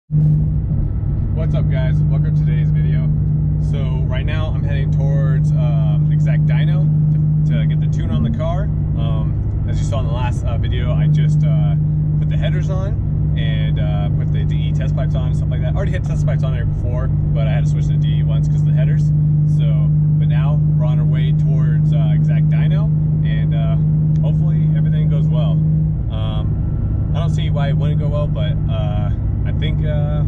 What's up, guys? Welcome to today's video. So right now I'm heading towards Exact Dyno to get the tune on the car. As you saw in the last video, I just put the headers on and put the DE test pipes on and stuff like that. I already had test pipes on there before, but I had to switch to the DE ones because of the headers. So, but now we're on our way towards Exact Dyno, and hopefully everything goes well. I don't see why it wouldn't go well, but I think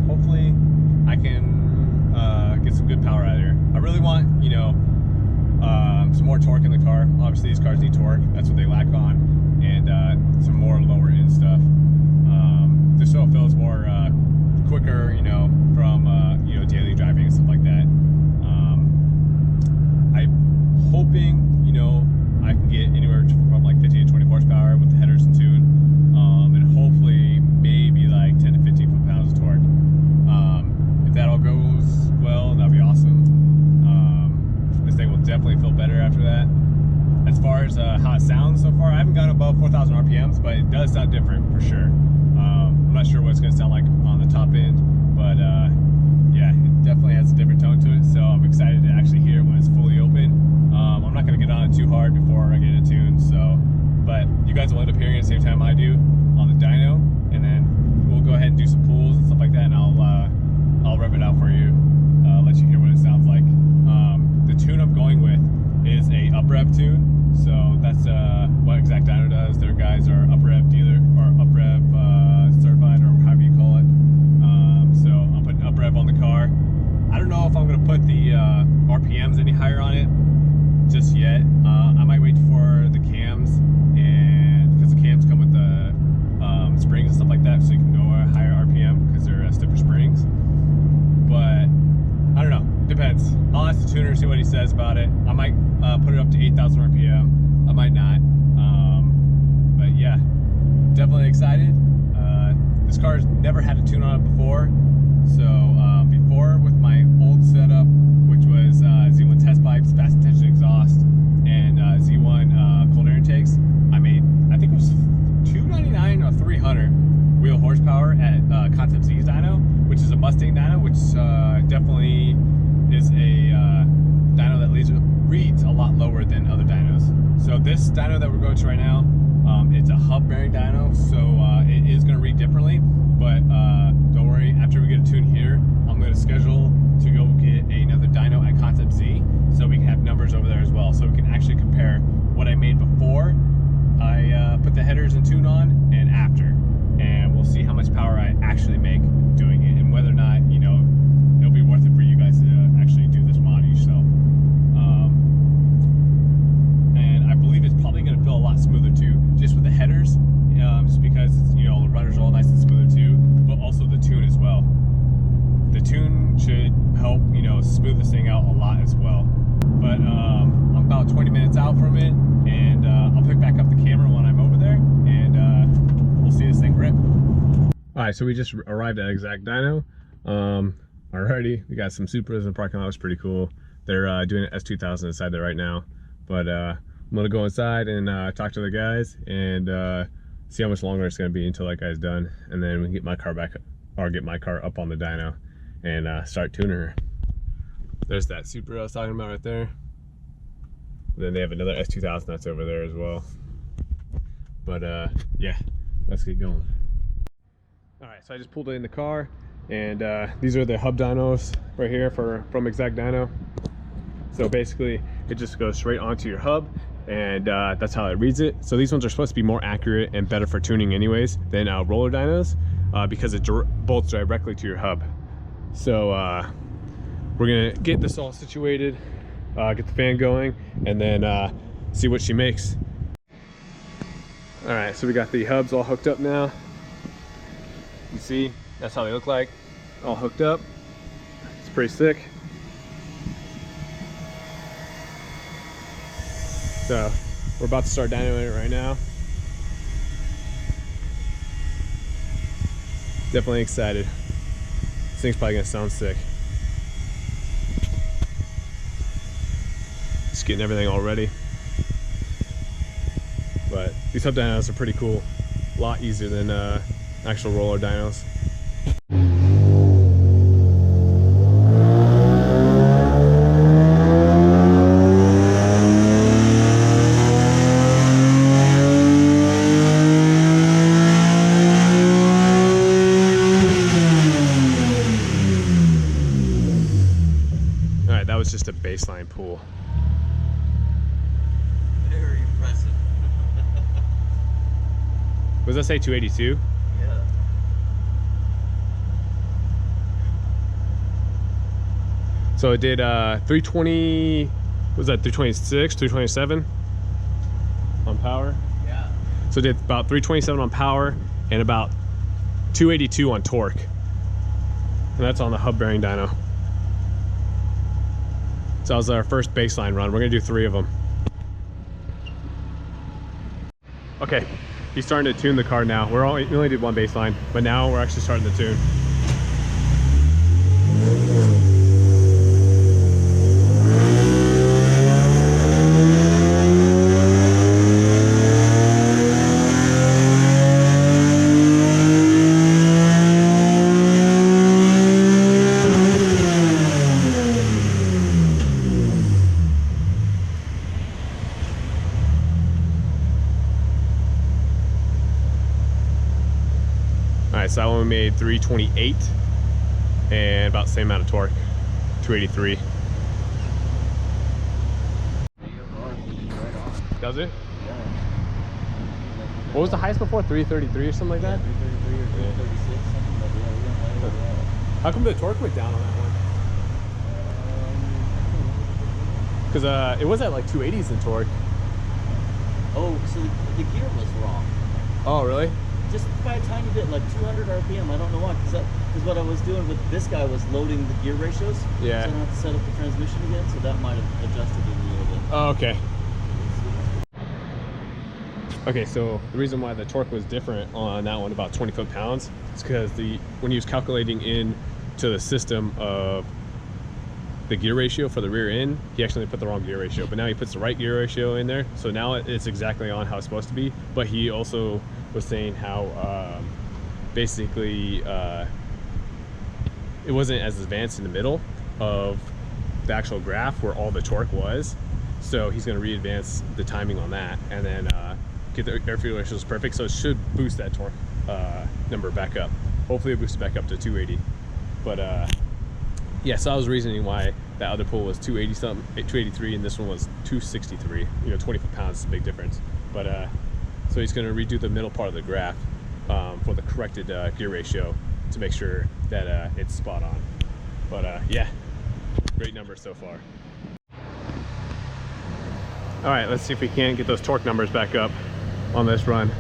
hopefully I can get some good power out of here. I really want, you know, some more torque in the car. Obviously these cars need torque, that's what they lack on, and some more lower end stuff, just so it feels more quicker, you know, from you know, daily driving and stuff like that. I'm hoping, you know, I can get anywhere from like 15 to 20 horsepower with the headers and tune, and hopefully maybe like 10 to 15 foot-pounds of torque. If that all goes well, that'd be awesome. This thing will definitely feel better after that. As far as how it sounds so far, I haven't gone above 4,000 RPMs, but it does sound different for sure. I'm not sure what it's going to sound like on the top end, but yeah, it definitely has a different tone to it, so I'm excited to actually hear it when it's fully open. I'm not going to get on it too hard before I get it tuned, so, but you guys will end up hearing it at the same time I do on the dyno, and then we'll go ahead and do some pulls and stuff like that, and I'll rev it out for you, let you hear what it sounds like. The tune I'm going with is a UpRev Tune, so that's what Exact Dyno does. Their guys are UpRev dealer, or UpRev certified, or however you call it. So I'm putting UpRev on the car. I don't know if I'm going to put the RPMs any higher on it just yet. I might wait for the cams, and because the cams come with the springs and stuff like that, so you can go a higher RPM because they're stiffer springs. But I don't know, depends. I'll ask the tuner, see what he says about it. I might put it up to 8,000 RPM. I might not. But yeah, definitely excited. This car's never had a tune on it before. So before, with my old setup, which was Z1 test pipes, fast intention exhaust, and Z1 cold air intakes, I made, I think it was 299 or 300 wheel horsepower at Concept Z's dyno, which is a Mustang dyno, which definitely is a dyno that reads a lot lower than other dynos. So this dyno that we're going to right now, it's a hub bearing dyno, so it is going to read differently, but don't worry, after we get a tune here, I'm going to schedule to go get another dyno at Concept Z, so we can have numbers over there as well, so we can actually compare what I made before I put the headers and tune on and after, and we'll see how much power I actually make doing it, and whether or not, you know, it'll be worth it for you guys to actually do this mod yourself. And I believe it's probably going to feel a lot smoother too, just with the headers, just because, you know, the runners are all nice and smoother too, but also the tune as well. The tune should help, you know, smooth this thing out a lot as well. But I'm about 20 minutes out from it, and I'll pick back up the camera when I'm over there, and we'll see this thing rip. All right, so we just arrived at Exact Dyno. Already, we got some Supras in the parking lot. It was pretty cool. They're doing an S2000 inside there right now, but I'm gonna go inside and talk to the guys and see how much longer it's gonna be until that guy's done, and then we can get my car back, or get my car up on the dyno and start tuning her. There's that Supra I was talking about right there. And then they have another S2000 that's over there as well. But yeah, let's get going. All right, so I just pulled it in the car, and these are the hub dynos right here from Exact Dyno. So basically, it just goes straight onto your hub, and that's how it reads it. So these ones are supposed to be more accurate and better for tuning anyways than roller dynos, because it bolts directly to your hub. So we're gonna get this all situated, get the fan going, and then see what she makes. All right, so we got the hubs all hooked up now. You see, that's how they look like, all hooked up. It's pretty sick. So we're about to start dynoing it right now. Definitely excited. This thing's probably gonna sound sick. Just getting everything all ready. But these hub dynos are pretty cool. A lot easier than actual roller dynos. was just a baseline pull. Very impressive. Was that say 282? Yeah. So it did 320, was that 326, 327 on power? Yeah. So it did about 327 on power and about 282 on torque. And that's on the hub bearing dyno. So that was our first baseline run. We're gonna do 3 of them. Okay, he's starting to tune the car now. We only did 1 baseline, but now we're actually starting to tune. Alright, so that one we made 328 and about the same amount of torque, 283. Does it? Yeah. What was the highest before? 333 or something like that? 333 or 336, something like that. We went higher than that. How come the torque went down on that one? Because it was at like 280s in torque. Oh, so the gear was wrong. Oh, really? Just by a tiny bit, like 200 RPM. I don't know why, because what I was doing with this guy was loading the gear ratios. Yeah. So I don't have to set up the transmission again, so that might have adjusted it a little bit. Oh, okay. Okay, so the reason why the torque was different on that one, about 20 foot-pounds, is because when he was calculating in to the system of the gear ratio for the rear end, he actually put the wrong gear ratio, but now he puts the right gear ratio in there, so now it's exactly on how it's supposed to be. But he also was saying how basically it wasn't as advanced in the middle of the actual graph where all the torque was, so he's going to re-advance the timing on that and then get the air fuel ratios perfect, so it should boost that torque number back up. Hopefully it boosts it back up to 280. But yeah, so I was reasoning why that other pull was 280 something, 283, and this one was 263. You know, 20 foot-pounds is a big difference. But so he's going to redo the middle part of the graph for the corrected gear ratio to make sure that it's spot on. But yeah, great numbers so far. All right, let's see if we can't get those torque numbers back up on this run.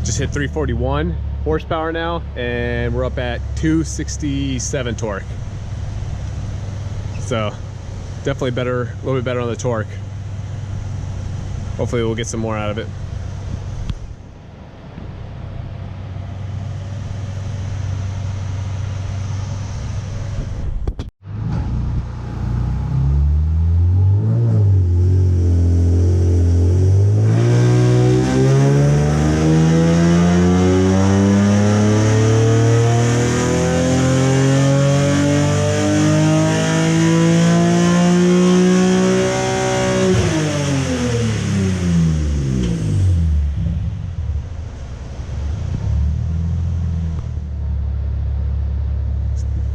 Just hit 341 horsepower now, and we're up at 267 torque. So definitely better, a little bit better on the torque. Hopefully we'll get some more out of it.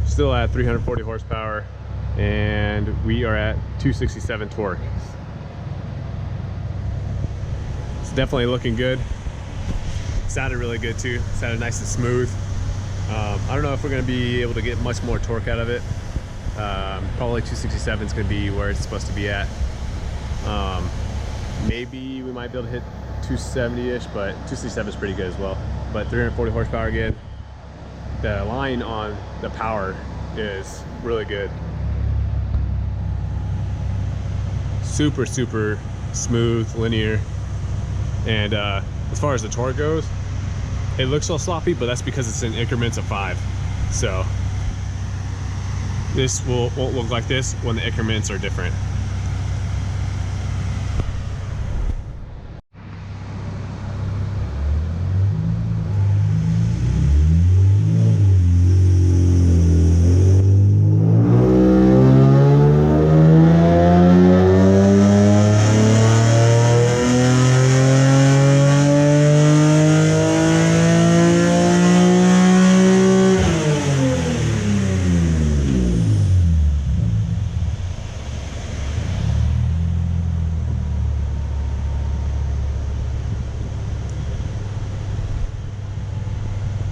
Still at 340 horsepower, and we are at 267 torque. It's definitely looking good. Sounded really good too. Sounded nice and smooth. I don't know if we're going to be able to get much more torque out of it. Probably 267 is going to be where it's supposed to be at. Maybe we might be able to hit 270-ish, but 267 is pretty good as well. But 340 horsepower again. The line on the power is really good. Super smooth, linear. And as far as the torque goes, it looks so sloppy, but that's because it's in increments of 5. So this won't look like this when the increments are different.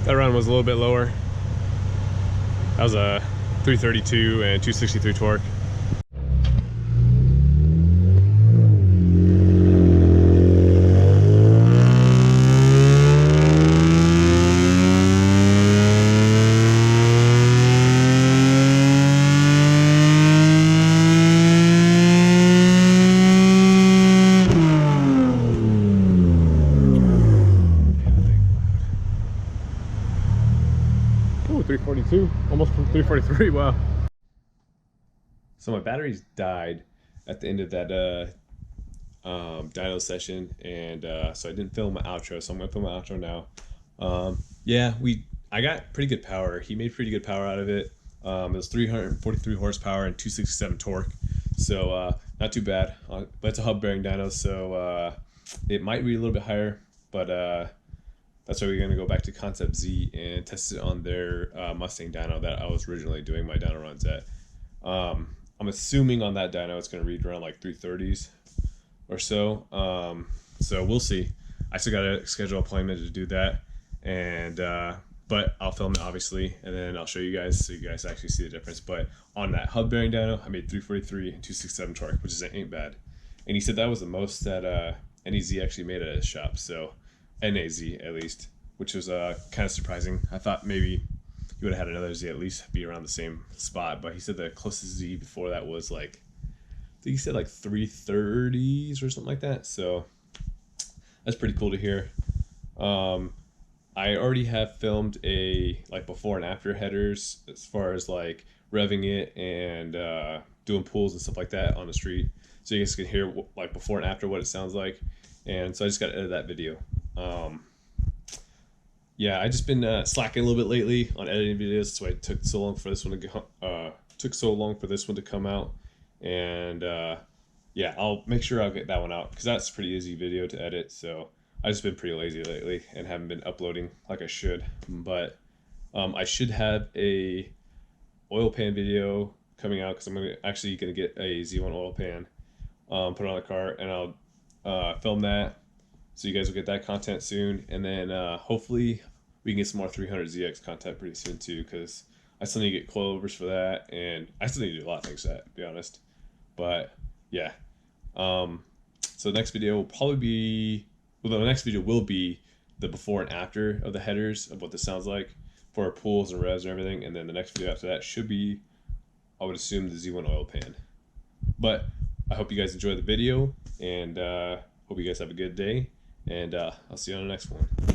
That run was a little bit lower. That was a 332 and 263 torque. Ooh, 342, almost from 343, wow. So my batteries died at the end of that dyno session, and so I didn't film my outro, so I'm gonna film my outro now. Yeah, I got pretty good power. He made pretty good power out of it. It was 343 horsepower and 267 torque, so not too bad. But it's a hub bearing dyno, so it might read a little bit higher, but that's why we're going to go back to Concept Z and test it on their Mustang dyno that I was originally doing my dyno runs at. I'm assuming on that dyno it's going to read around like 330s or so. So we'll see. I still got to schedule an appointment to do that, and but I'll film it obviously, and then I'll show you guys so you guys actually see the difference. But on that hub bearing dyno, I made 343 and 267 torque, which ain't bad. And he said that was the most that NEZ actually made at his shop. So NAZ at least, which was kind of surprising. I thought maybe he would have had another Z at least be around the same spot, but he said the closest Z before that was like, I think he said like 330s or something like that. So that's pretty cool to hear. I already have filmed a like before and after headers as far as like revving it and doing pulls and stuff like that on the street, so you guys can hear like before and after what it sounds like. And so I just got to edit that video. Yeah, I just been slacking a little bit lately on editing videos. That's why it took so long for this one to come out. And yeah, I'll make sure I'll get that one out because that's a pretty easy video to edit. So I've just been pretty lazy lately and haven't been uploading like I should. But I should have a oil pan video coming out because I'm actually gonna get a Z1 oil pan, put it on the car, and I'll film that. So you guys will get that content soon, and then hopefully we can get some more 300ZX content pretty soon too, because I still need to get coilovers for that, and I still need to do a lot of things for that, to be honest. But yeah, so the next video will probably be, well, the next video will be the before and after of the headers of what this sounds like for our pulls and revs and everything, and then the next video after that should be, I would assume, the Z1 oil pan. But I hope you guys enjoy the video, and hope you guys have a good day. And I'll see you on the next one.